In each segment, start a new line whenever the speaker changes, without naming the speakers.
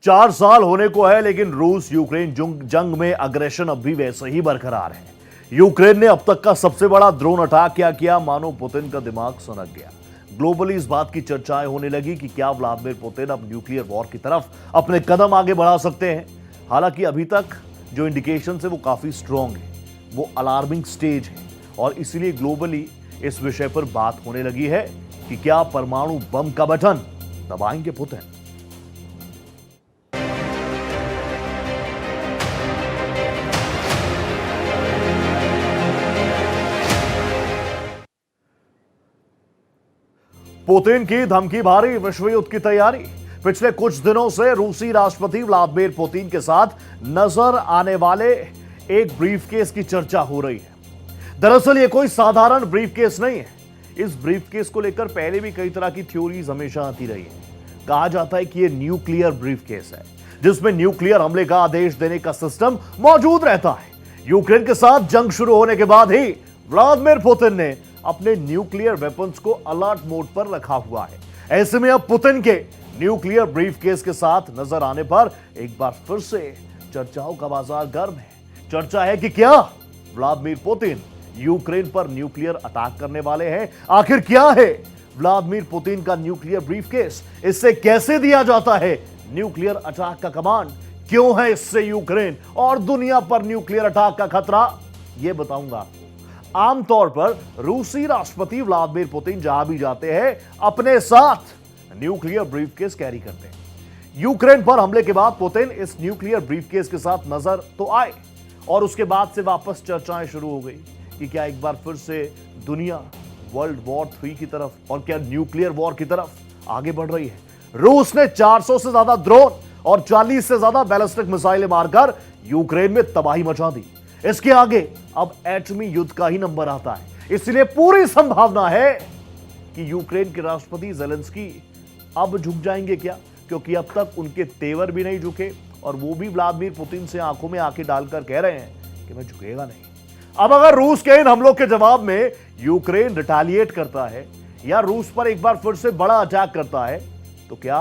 4 साल होने को है, लेकिन रूस यूक्रेन जंग में अग्रेशन अब भी वैसे ही बरकरार है। यूक्रेन ने अब तक का सबसे बड़ा ड्रोन अटैक क्या किया, मानो पुतिन का दिमाग सनक गया। ग्लोबली इस बात की चर्चाएं होने लगी कि क्या व्लादिमीर पुतिन अब न्यूक्लियर वॉर की तरफ अपने कदम आगे बढ़ा सकते हैं। हालांकि अभी तक जो इंडिकेशन है वो काफी स्ट्रांग है, वो अलार्मिंग स्टेज है, और इसीलिए ग्लोबली इस विषय पर बात होने लगी है कि क्या परमाणु बम का बटन दबाएंगे पुतिन। पुतिन की धमकी भारी, विश्व युद्ध की तैयारी। पिछले कुछ दिनों से रूसी राष्ट्रपति व्लादिमीर पुतिन के साथ नजर आने वाले एक ब्रीफकेस की चर्चा हो रही है। दरअसल ये कोई साधारण ब्रीफकेस नहीं है। इस ब्रीफकेस को लेकर पहले भी कई तरह की थ्योरीज हमेशा आती रही है। कहा जाता है कि ये न्यूक्लियर ब्रीफकेस है, जिसमें न्यूक्लियर हमले का आदेश देने का सिस्टम मौजूद रहता है। यूक्रेन के साथ जंग शुरू होने के बाद ही व्लादिमीर पुतिन ने अपने न्यूक्लियर वेपन्स को अलर्ट मोड पर रखा हुआ है। ऐसे में अब पुतिन के न्यूक्लियर ब्रीफकेस के साथ नजर आने पर एक बार फिर से चर्चाओं का बाजार गर्म है। चर्चा है कि क्या व्लादिमीर पुतिन यूक्रेन पर न्यूक्लियर अटैक करने वाले हैं। आखिर क्या है व्लादिमीर पुतिन का न्यूक्लियर ब्रीफकेस, इससे कैसे दिया जाता है न्यूक्लियर अटैक का कमांड, क्यों है इससे यूक्रेन और दुनिया पर न्यूक्लियर अटैक का खतरा, यह बताऊंगा आपको। आमतौर पर रूसी राष्ट्रपति व्लादिमीर पुतिन जहां भी जाते हैं अपने साथ न्यूक्लियर ब्रीफकेस कैरी करते हैं। यूक्रेन पर हमले के बाद पुतिन इस न्यूक्लियर ब्रीफकेस के साथ नजर तो आए, और उसके बाद से वापस चर्चाएं शुरू हो गई कि क्या एक बार फिर से दुनिया वर्ल्ड वॉर 3 की तरफ और क्या न्यूक्लियर वॉर की तरफ आगे बढ़ रही है। रूस ने 400 से ज्यादा ड्रोन और 40 से ज्यादा बैलिस्टिक मिसाइलें मारकर यूक्रेन में तबाही मचा दी। इसके आगे अब एटमी युद्ध का ही नंबर आता है। इसलिए पूरी संभावना है कि यूक्रेन के राष्ट्रपति ज़ेलेंस्की अब झुक जाएंगे क्या, क्योंकि अब तक उनके तेवर भी नहीं झुके, और वो भी व्लादिमीर पुतिन से आंखों में आंखें डालकर कह रहे हैं कि मैं झुकेगा नहीं। अब अगर रूस के इन हमलों के जवाब में यूक्रेन रिटेलिएट करता है या रूस पर एक बार फिर से बड़ा अटैक करता है, तो क्या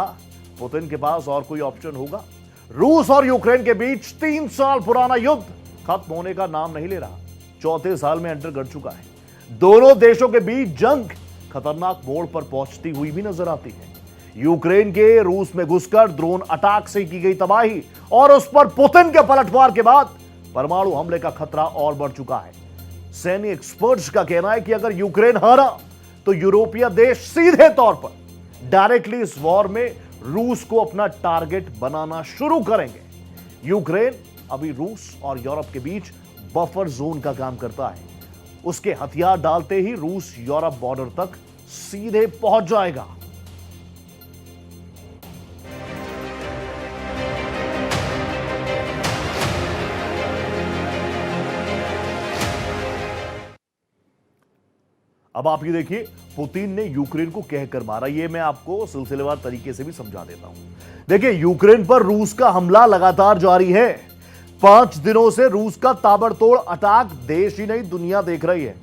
पुतिन के पास और कोई ऑप्शन होगा। रूस और यूक्रेन के बीच 3 साल पुराना युद्ध खत्म होने का नाम नहीं ले रहा, चौथे साल में एंटर कर चुका है। दोनों देशों के बीच जंग खतरनाक मोड़ पर पहुंचती हुई भी नजर आती है। यूक्रेन के रूस में घुसकर ड्रोन अटैक से की गई तबाही और उस पर पुतिन के पलटवार के बाद परमाणु हमले का खतरा और बढ़ चुका है। सैन्य एक्सपर्ट्स का कहना है कि अगर यूक्रेन हारा तो यूरोपीय देश सीधे तौर पर डायरेक्टली इस वॉर में रूस को अपना टारगेट बनाना शुरू करेंगे। यूक्रेन अभी रूस और यूरोप के बीच बफर जोन का काम करता है। उसके हथियार डालते ही रूस यूरोप बॉर्डर तक सीधे पहुंच जाएगा। अब आप ये देखिए, पुतिन ने यूक्रेन को कहकर मारा। ये मैं आपको सिलसिलेवार तरीके से भी समझा देता हूं। देखिए, यूक्रेन पर रूस का हमला लगातार जारी है। 5 दिनों से रूस का ताबड़तोड़ अटैक देश ही नहीं दुनिया देख रही है।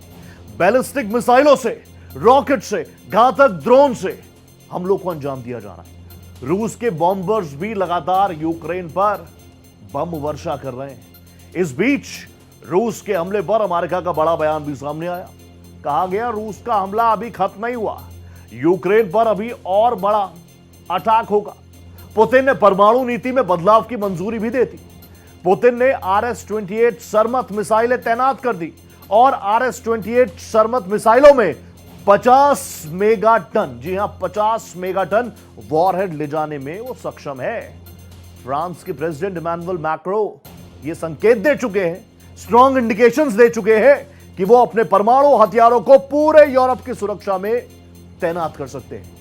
बैलिस्टिक मिसाइलों से, रॉकेट से, घातक ड्रोन से हमलों को अंजाम दिया जा रहा है। रूस के बॉम्बर्स भी लगातार यूक्रेन पर बम वर्षा कर रहे हैं। इस बीच रूस के हमले पर अमेरिका का बड़ा बयान भी सामने आया। कहा गया रूस का हमला अभी खत्म नहीं हुआ, यूक्रेन पर अभी और बड़ा अटैक होगा। पुतिन ने परमाणु नीति में बदलाव की मंजूरी भी दे दी। पुतिन ने RS-28 सरमत मिसाइलें तैनात कर दी और RS-28 सरमत मिसाइलों में 50 मेगाटन, जी हां 50 मेगाटन वॉरहेड ले जाने में वो सक्षम है। फ्रांस के प्रेसिडेंट इमैनुअल मैक्रो ये संकेत दे चुके हैं, स्ट्रॉन्ग इंडिकेशंस दे चुके हैं कि वो अपने परमाणु हथियारों को पूरे यूरोप की सुरक्षा में तैनात कर सकते हैं।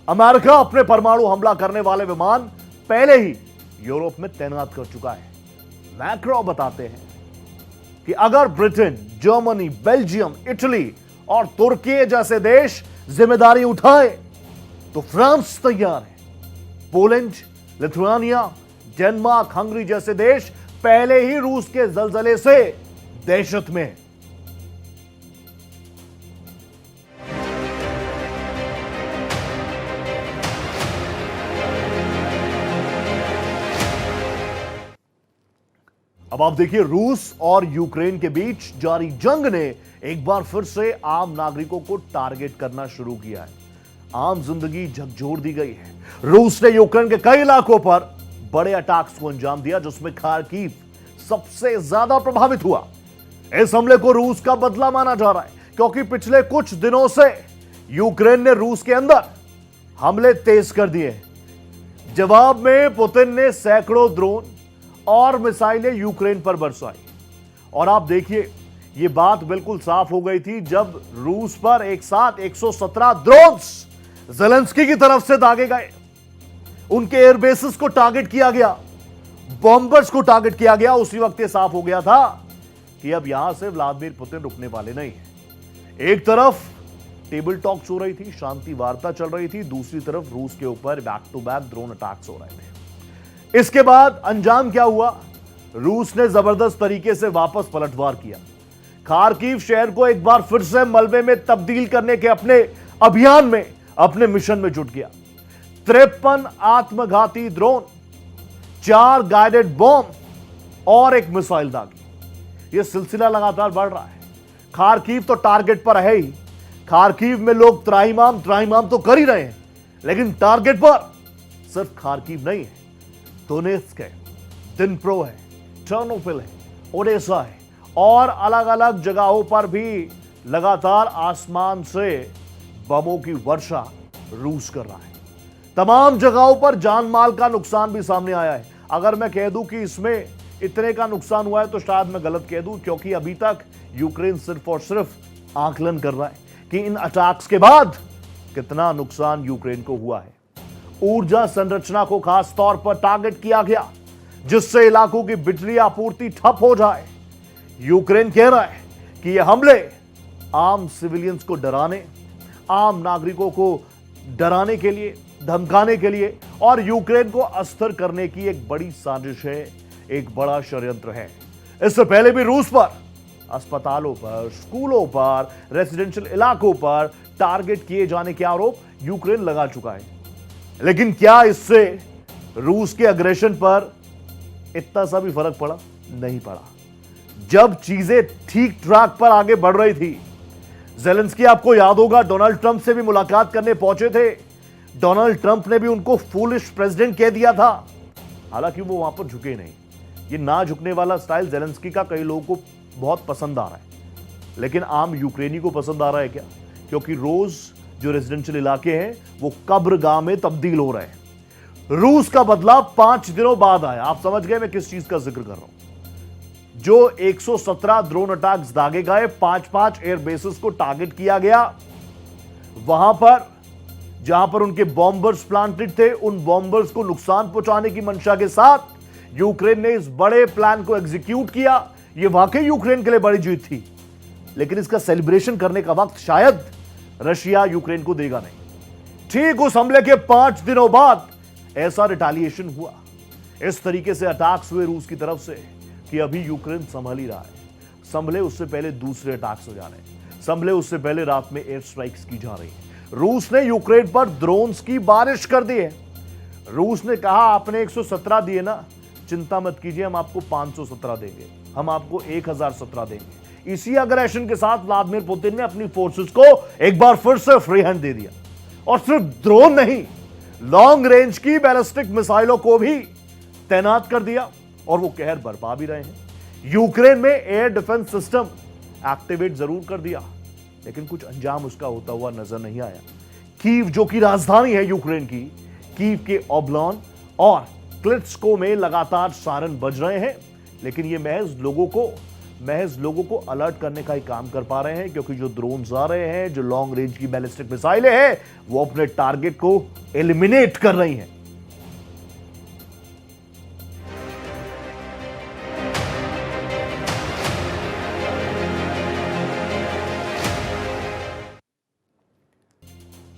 अमेरिका अपने परमाणु हमला करने वाले विमान पहले ही यूरोप में तैनात कर चुका है। मैक्रो बताते हैं कि अगर ब्रिटेन, जर्मनी, बेल्जियम, इटली और तुर्की जैसे देश जिम्मेदारी उठाए तो फ्रांस तैयार है। पोलैंड, लिथुआनिया, डेनमार्क, हंगरी जैसे देश पहले ही रूस के जलजले से दहशत में है। अब आप देखिए, रूस और यूक्रेन के बीच जारी जंग ने एक बार फिर से आम नागरिकों को टारगेट करना शुरू किया है। आम जिंदगी झकझोर दी गई है। रूस ने यूक्रेन के कई इलाकों पर बड़े अटैक्स को अंजाम दिया, जिसमें खार्किव सबसे ज्यादा प्रभावित हुआ। इस हमले को रूस का बदला माना जा रहा है, क्योंकि पिछले कुछ दिनों से यूक्रेन ने रूस के अंदर हमले तेज कर दिए। जवाब में पुतिन ने सैकड़ों ड्रोन और मिसाइलें यूक्रेन पर बरसाई। और आप देखिए, यह बात बिल्कुल साफ हो गई थी जब रूस पर एक साथ 117 ड्रोन्स ज़ेलेंस्की की तरफ से दागे गए। उनके एयरबेसेस को टारगेट किया गया, बॉम्बर्स को टारगेट किया गया। उसी वक्त यह साफ हो गया था कि अब यहां से व्लादिमीर पुतिन रुकने वाले नहीं हैं। एक तरफ टेबल टॉक्स हो रही थी, शांति वार्ता चल रही थी, दूसरी तरफ रूस के ऊपर back to back drone attacks हो रहे थे। इसके बाद अंजाम क्या हुआ? रूस ने जबरदस्त तरीके से वापस पलटवार किया। खार्किव शहर को एक बार फिर से मलबे में तब्दील करने के अपने अभियान में, अपने मिशन में जुट गया। 53 आत्मघाती ड्रोन, 4 गाइडेड बॉम्ब और एक मिसाइल दागी। यह सिलसिला लगातार बढ़ रहा है। खार्किव तो टारगेट पर है ही। खार्किव में लोग त्राहिमाम तो कर ही रहे हैं, लेकिन टारगेट पर सिर्फ खार्किव नहीं है, दोनेत्स्क है, दिनप्रो है, टर्नोपिल है, ओडेसा है और अलग अलग जगहों पर भी लगातार आसमान से बमों की वर्षा रूस कर रहा है। तमाम जगहों पर जान माल का नुकसान भी सामने आया है। अगर मैं कह दूं कि इसमें इतने का नुकसान हुआ है तो शायद मैं गलत कह दूं, क्योंकि अभी तक यूक्रेन सिर्फ और सिर्फ आकलन कर रहा है कि इन अटैक्स के बाद कितना नुकसान यूक्रेन को हुआ है। ऊर्जा संरचना को खास तौर पर टारगेट किया गया, जिससे इलाकों की बिजली आपूर्ति ठप हो जाए। यूक्रेन कह रहा है कि यह हमले आम सिविलियंस को डराने, आम नागरिकों को डराने के लिए, धमकाने के लिए और यूक्रेन को अस्थिर करने की एक बड़ी साजिश है, एक बड़ा षड्यंत्र है। इससे पहले भी रूस पर अस्पतालों पर, स्कूलों पर, रेसिडेंशियल इलाकों पर टारगेट किए जाने के आरोप यूक्रेन लगा चुका है। लेकिन क्या इससे रूस के अग्रेशन पर इतना सा भी फर्क पड़ा? नहीं पड़ा। जब चीजें ठीक ट्रैक पर आगे बढ़ रही थी, ज़ेलेंस्की, आपको याद होगा, डोनाल्ड ट्रंप से भी मुलाकात करने पहुंचे थे। डोनाल्ड ट्रंप ने भी उनको फूलिश प्रेसिडेंट कह दिया था। हालांकि वो वहां पर झुके नहीं। ये ना झुकने वाला स्टाइल ज़ेलेंस्की का कई लोगों को बहुत पसंद आ रहा है, लेकिन आम यूक्रेनी को पसंद आ रहा है क्या? क्योंकि रोज जो रेजिडेंशियल इलाके हैं वो कब्रगाह में तब्दील हो रहे हैं। रूस का बदलाव 5 दिनों बाद आया। आप समझ गए मैं किस चीज का जिक्र कर रहा हूं। जो 117 ड्रोन अटैक्स दागे गए, 5-5 एयर बेसेस को टारगेट किया गया। वहां पर जहां पर उनके बॉम्बर्स प्लांटेड थे, उन बॉम्बर्स को नुकसान पहुंचाने की मंशा के साथ यूक्रेन ने इस बड़े प्लान को एग्जीक्यूट किया। यह वाकई यूक्रेन के लिए बड़ी जीत थी, लेकिन इसका सेलिब्रेशन करने का वक्त शायद रशिया यूक्रेन को देगा नहीं। ठीक उस हमले के 5 दिनों बाद ऐसा रिटालिएशन हुआ। इस तरीके से अटैक्स हुए रूस की तरफ से कि अभी यूक्रेन संभल ही रहा है। संभले उससे पहले दूसरे अटैक्स हो जा रहे हैं, संभले उससे पहले रात में एयर स्ट्राइक्स की जा रही है। रूस ने यूक्रेन पर ड्रोन्स की बारिश कर दी है। रूस ने कहा, आपने 117 दिए ना, चिंता मत कीजिए, हम आपको 517 देंगे, हम आपको 1017 देंगे। इसी अग्रेशन के साथ व्लादिमीर पुतिन ने अपनी फोर्सेस को एक बार फिर से फ्री हैंड दे दिया। और सिर्फ ड्रोन नहीं, लॉन्ग रेंज की बैलिस्टिक मिसाइलों को भी तैनात कर दिया, और वो कहर बरपा भी रहे हैं। यूक्रेन में एयर डिफेंस सिस्टम एक्टिवेट जरूर कर दिया, लेकिन कुछ अंजाम उसका होता हुआ नजर नहीं आया। कीव, जो कि राजधानी है यूक्रेन की, कीव के ओब्लान और क्लिट्स्को में लगातार सायरन बज रहे हैं, लेकिन ये महज लोगों को अलर्ट करने का ही काम कर पा रहे हैं, क्योंकि जो ड्रोन्स आ रहे हैं, जो लॉन्ग रेंज की बैलिस्टिक मिसाइलें हैं, वो अपने टारगेट को एलिमिनेट कर रही हैं।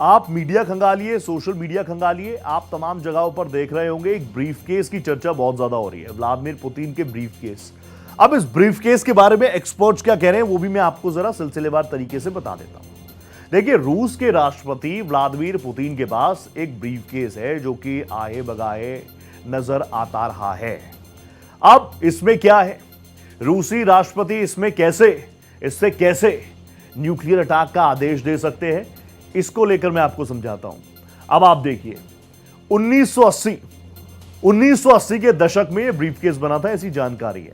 आप मीडिया खंगालिए, सोशल मीडिया खंगालिए, आप तमाम जगहों पर देख रहे होंगे एक ब्रीफकेस की चर्चा बहुत ज्यादा हो रही है, व्लादिमीर पुतिन के ब्रीफकेस। अब इस ब्रीफकेस के बारे में एक्सपर्ट्स क्या कह रहे हैं वो भी मैं आपको जरा सिलसिलेवार तरीके से बता देता हूं। देखिए, रूस के राष्ट्रपति व्लादिमीर पुतिन के पास एक ब्रीफकेस है जो कि आए बगाए नजर आता रहा है। अब इसमें क्या है रूसी राष्ट्रपति इससे कैसे न्यूक्लियर अटैक का आदेश दे सकते हैं, इसको लेकर मैं आपको समझाता हूं। अब आप देखिए 1980 के दशक में यह ब्रीफकेस बना था, ऐसी जानकारी है।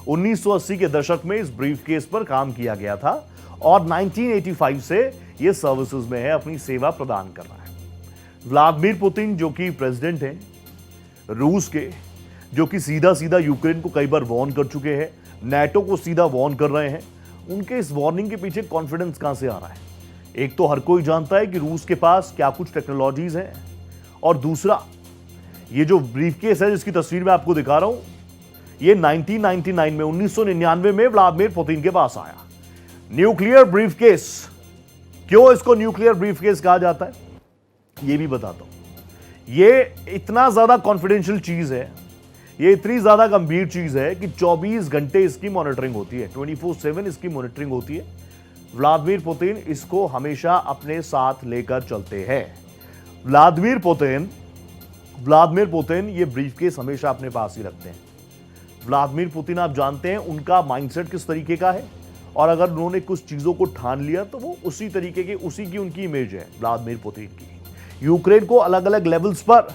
1980 के दशक में इस ब्रीफकेस पर काम किया गया था और 1985 से यह सर्विसेज में है, अपनी सेवा प्रदान कर रहा है। व्लादिमीर पुतिन जो कि प्रेसिडेंट हैं रूस के, जो कि सीधा सीधा यूक्रेन को कई बार वार्न कर चुके हैं, नाटो को सीधा वार्न कर रहे हैं, उनके इस वार्निंग के पीछे कॉन्फिडेंस कहां से आ रहा है? एक तो हर कोई जानता है कि रूस के पास क्या कुछ टेक्नोलॉजीज हैं, और दूसरा ये जो ब्रीफकेस है जिसकी तस्वीर मैं आपको दिखा रहा हूं, ये 1999 में व्लादिमीर पुतिन के पास आया। न्यूक्लियर ब्रीफकेस, क्यों इसको न्यूक्लियर ब्रीफकेस कहा जाता है ये भी बताता हूं। ये इतना ज्यादा कॉन्फिडेंशियल चीज है, ये इतनी ज्यादा गंभीर चीज है कि 24 घंटे इसकी मॉनिटरिंग होती है, 24/7 इसकी मॉनिटरिंग होती है। व्लादिमीर पुतिन इसको हमेशा अपने साथ लेकर चलते हैं। व्लादिमीर पुतिन ये ब्रीफकेस हमेशा अपने पास ही रखते हैं। व्लादिमीर पुतिन आप जानते हैं उनका माइंडसेट किस तरीके का है, और अगर उन्होंने कुछ चीजों को ठान लिया तो वो उसी तरीके की, उसी की उनकी इमेज है व्लादिमीर पुतिन की। यूक्रेन को अलग अलग लेवल्स पर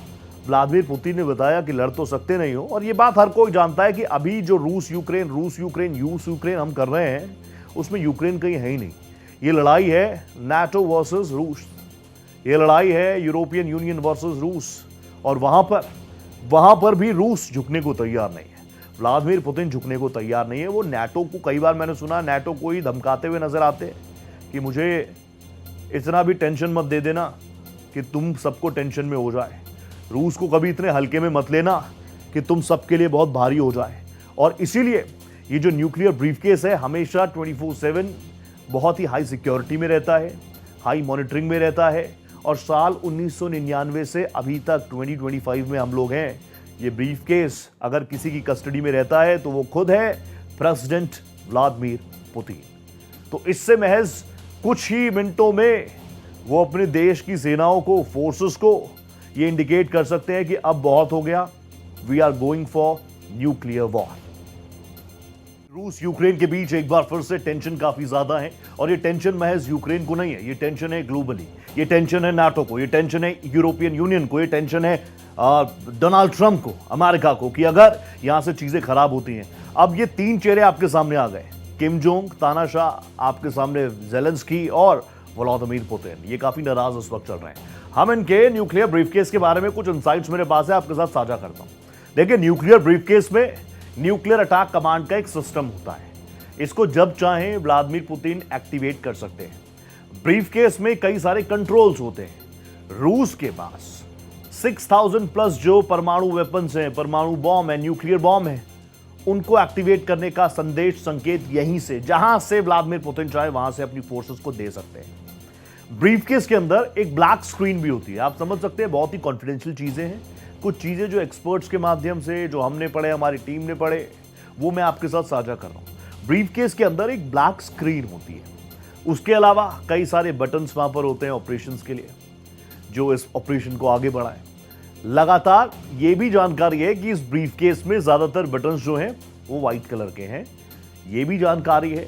व्लादिमीर पुतिन ने बताया कि लड़ तो सकते नहीं हो, और ये बात हर कोई जानता है कि अभी जो रूस यूक्रेन हम कर रहे हैं उसमें यूक्रेन कहीं है ही नहीं। ये लड़ाई है नाटो वर्सेस रूस, ये लड़ाई है यूरोपियन यूनियन वर्सेस रूस, और वहां पर भी रूस झुकने को तैयार नहीं है, व्लादिमीर पुतिन झुकने को तैयार नहीं है। वो नाटो को, कई बार मैंने सुना नाटो को ही धमकाते हुए नजर आते हैं कि मुझे इतना भी टेंशन मत दे देना कि तुम सबको टेंशन में हो जाए, रूस को कभी इतने हल्के में मत लेना कि तुम सबके लिए बहुत भारी हो जाए। और इसीलिए ये जो न्यूक्लियर ब्रीफकेस है हमेशा 24/7 बहुत ही हाई सिक्योरिटी में रहता है, हाई मॉनिटरिंग में रहता है, और साल 1999 से अभी तक 2025 में हम लोग हैं। ये ब्रीफकेस अगर किसी की कस्टडी में रहता है तो वो खुद है प्रेसिडेंट व्लादिमीर पुतिन। तो इससे महज कुछ ही मिनटों में वो अपने देश की सेनाओं को, फोर्सेस को ये इंडिकेट कर सकते हैं कि अब बहुत हो गया, we are going for nuclear war. रूस यूक्रेन के बीच एक बार फिर से टेंशन काफी ज्यादा है, और ये टेंशन महज यूक्रेन को नहीं है, ये टेंशन है ग्लोबली, ये टेंशन है नाटो को, ये टेंशन है यूरोपियन यूनियन को, ये टेंशन है डोनाल्ड ट्रंप को, अमेरिका को, कि अगर यहां से चीजें खराब होती हैं। अब ये तीन चेहरे आपके सामने आ गए, किम जोंग, तानाशाह, आपके सामने ज़ेलेंस्की और व्लादिमीर पुतिन, ये काफी नाराज इस वक्त चल रहे हैं। हम इनके न्यूक्लियर ब्रीफकेस के बारे में कुछ इंसाइट्स मेरे पास है, आपके साथ साझा करता हूं। देखिए, न्यूक्लियर ब्रीफकेस में न्यूक्लियर अटैक कमांड का एक सिस्टम होता है, इसको जब चाहें व्लादिमीर पुतिन एक्टिवेट कर सकते हैं। ब्रीफकेस में कई सारे कंट्रोल्स होते हैं। रूस के पास 6000 प्लस जो परमाणु वेपन्स हैं, परमाणु बॉम्ब है, न्यूक्लियर बॉम्ब है, उनको एक्टिवेट करने का संदेश, संकेत यहीं से, जहां से व्लादिमीर पुतिन चाहे वहां से अपनी फोर्सेस को दे सकते हैं। ब्रीफकेस के अंदर एक ब्लैक स्क्रीन भी होती है, आप समझ सकते हैं, बहुत ही कॉन्फिडेंशियल चीजें हैं। कुछ चीजें जो एक्सपर्ट्स के माध्यम से, जो हमने पढ़े, हमारी टीम ने पढ़े, वो मैं आपके साथ साझा कर रहा हूं। ब्रीफकेस के अंदर एक ब्लैक स्क्रीन होती है, उसके अलावा कई सारे बटन्स वहां पर होते हैं ऑपरेशंस के लिए, जो इस ऑपरेशन को आगे बढ़ाएं। लगातार ये भी जानकारी है कि इस ब्रीफकेस में ज्यादातर बटन्स जो हैं वो व्हाइट कलर के हैं। ये भी जानकारी है,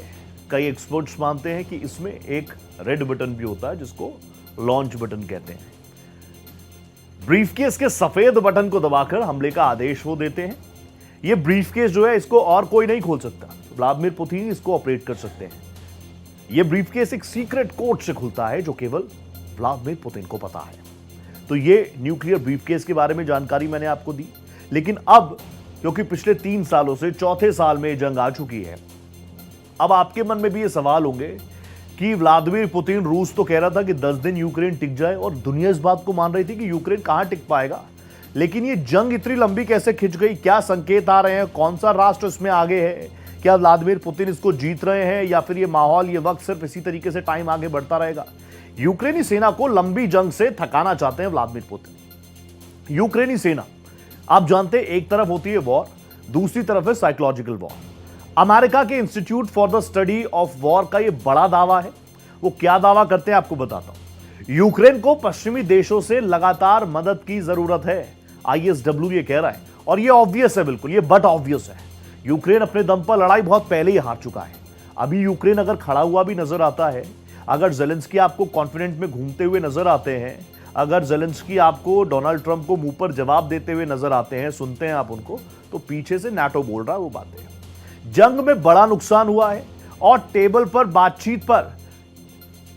कई एक्सपर्ट्स मानते हैं कि इसमें एक रेड बटन भी होता है जिसको लॉन्च बटन कहते हैं। ब्रीफकेस के सफेद बटन को दबाकर हमले का आदेश वो देते हैं। ये ब्रीफकेस जो है इसको और कोई नहीं खोल सकता, व्लादिमीर पुतिन इसको ऑपरेट कर सकते हैं। ये ब्रीफकेस एक सीक्रेट कोड से खुलता है जो केवल व्लादिमीर पुतिन को पता है। तो ये न्यूक्लियर ब्रीफकेस के बारे में जानकारी मैंने आपको दी, लेकिन अब क्योंकि पिछले 3 सालों से चौथे साल में जंग आ चुकी है, अब आपके मन में भी ये सवाल होंगे कि व्लादिमीर पुतिन, रूस तो कह रहा था कि 10 दिन यूक्रेन टिक जाए, और दुनिया इस बात को मान रही थी कि यूक्रेन कहां टिक पाएगा, लेकिन ये जंग इतनी लंबी कैसे खिंच गई? क्या संकेत आ रहे हैं? कौन सा राष्ट्र इसमें आगे है? क्या व्लादिमीर पुतिन इसको जीत रहे हैं, या फिर ये माहौल, ये वक्त सिर्फ इसी तरीके से टाइम आगे बढ़ता रहेगा? यूक्रेनी सेना को लंबी जंग से थकाना चाहते हैं व्लादिमीर पुतिन। यूक्रेनी सेना, आप जानते हैं, एक तरफ होती है वॉर, दूसरी तरफ है साइकोलॉजिकल वॉर। अमेरिका के institute for the study of war का यह बड़ा दावा है। वो क्या दावा करते हैं आपको बताता हूं। यूक्रेन को पश्चिमी देशों से लगातार मदद की जरूरत है, ISW ये कह रहा है, और ये ऑब्वियस है, बिल्कुल ये बट ऑब्वियस है, यूक्रेन अपने दम पर लड़ाई बहुत पहले ही हार चुका है। अभी यूक्रेन अगर खड़ा हुआ भी नजर आता है, अगर ज़ेलेंस्की आपको कॉन्फिडेंट में घूमते हुए नजर आते हैं, अगर ज़ेलेंस्की आपको डोनाल्ड ट्रंप को मुंह पर जवाब देते हुए नजर आते हैं, सुनते हैं आप उनको, तो पीछे से नाटो बोल रहा है वो बातें। जंग में बड़ा नुकसान हुआ है और टेबल पर बातचीत पर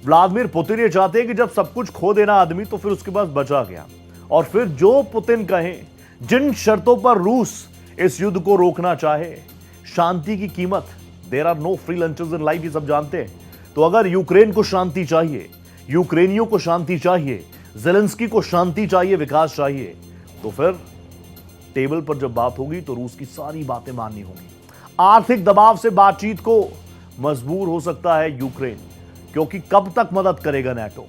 व्लादिमीर पुतिन ये चाहते हैं कि जब सब कुछ खो देना आदमी तो फिर उसके पास बचा गया, और फिर जो पुतिन कहें, जिन शर्तों पर रूस इस युद्ध को रोकना चाहे, शांति की कीमत, there are no free lunches in life, ये सब जानते हैं। तो अगर यूक्रेन को शांति चाहिए, यूक्रेनियों को शांति चाहिए, ज़ेलेंस्की को शांति चाहिए, विकास चाहिए, तो फिर टेबल पर जब बात होगी तो रूस की सारी बातें माननी होंगी। आर्थिक दबाव से बातचीत को मजबूर हो सकता है यूक्रेन, क्योंकि कब तक मदद करेगा नाटो,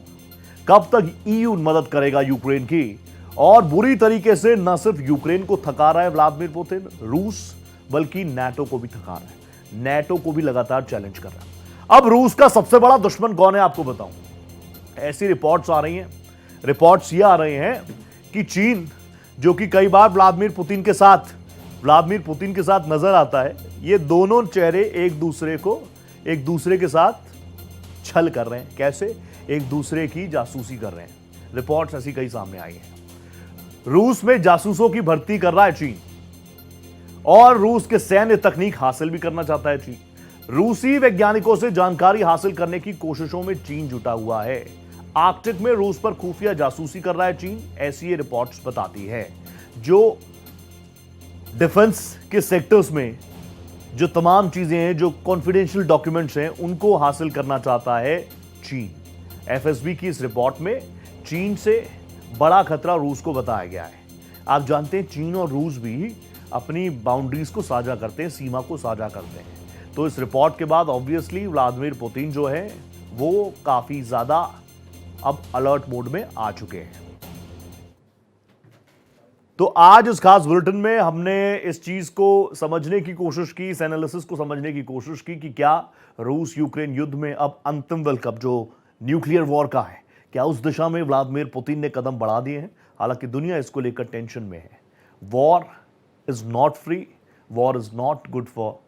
कब तक ईयू मदद करेगा यूक्रेन की। और बुरी तरीके से न सिर्फ यूक्रेन को थका रहा है व्लादिमीर पुतिन, रूस, बल्कि नाटो को भी थका रहा है, नाटो को भी लगातार चैलेंज कर रहा है। अब रूस का सबसे बड़ा दुश्मन कौन है आपको बताऊं। ऐसी रिपोर्ट्स आ रही हैं, रिपोर्ट्स ये आ रहे हैं कि चीन, जो कि कई बार व्लादिमीर पुतिन के साथ नजर आता है, ये दोनों चेहरे एक दूसरे के साथ छल कर रहे हैं। कैसे? एक दूसरे की जासूसी कर रहे हैं। रिपोर्ट्स ऐसी कई सामने आई हैं। रूस में जासूसों की भर्ती कर रहा है चीन, और रूस के सैन्य तकनीक हासिल भी करना चाहता है चीन। रूसी वैज्ञानिकों से जानकारी हासिल करने की कोशिशों में चीन जुटा हुआ है। आर्कटिक में रूस पर खुफिया जासूसी कर रहा है चीन, ऐसी ये रिपोर्ट्स बताती है। जो डिफेंस के सेक्टर्स में जो तमाम चीजें हैं, जो कॉन्फिडेंशियल डॉक्यूमेंट्स हैं, उनको हासिल करना चाहता है चीन। एफएसबी की इस रिपोर्ट में चीन से बड़ा खतरा रूस को बताया गया है। आप जानते हैं चीन और रूस भी अपनी बाउंड्रीज को साझा करते हैं, सीमा को साझा करते हैं। तो इस रिपोर्ट के बाद ऑब्वियसली व्लादिमीर पुतिन जो है वो काफी ज्यादा अब अलर्ट मोड में आ चुके हैं। तो आज इस खास बुलेटिन में हमने इस चीज को समझने की कोशिश की, इस एनालिसिस को समझने की कोशिश की कि क्या रूस यूक्रेन युद्ध में अब अंतिम वर्ल्ड कप जो न्यूक्लियर वॉर का है, क्या उस दिशा में व्लादिमीर पुतिन ने कदम बढ़ा दिए हैं। हालांकि दुनिया इसको लेकर टेंशन में है। War is not free, war is not good for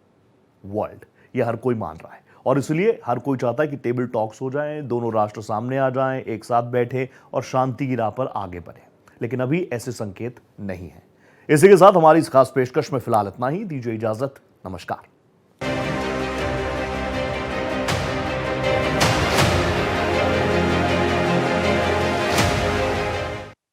world, ये हर कोई मान रहा है, और इसलिए हर कोई चाहता है कि टेबल टॉक्स हो जाएं, दोनों राष्ट्र सामने आ जाएं, एक साथ बैठे और शांति की राह पर आगे बढ़े। लेकिन अभी ऐसे संकेत नहीं है। इसी के साथ हमारी इस खास पेशकश में फिलहाल इतना ही। दीजिए इजाजत, नमस्कार।